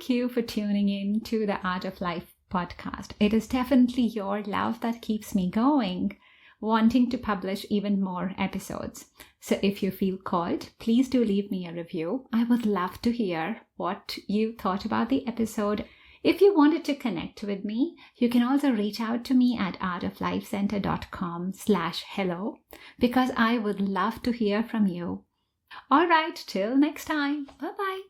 thank you for tuning in to the Art of Life podcast. It is definitely your love that keeps me going, wanting to publish even more episodes. So if you feel called, please do leave me a review. I would love to hear what you thought about the episode. If you wanted to connect with me, you can also reach out to me at artoflifecenter.com/hello, because I would love to hear from you. All right, till next time. Bye-bye.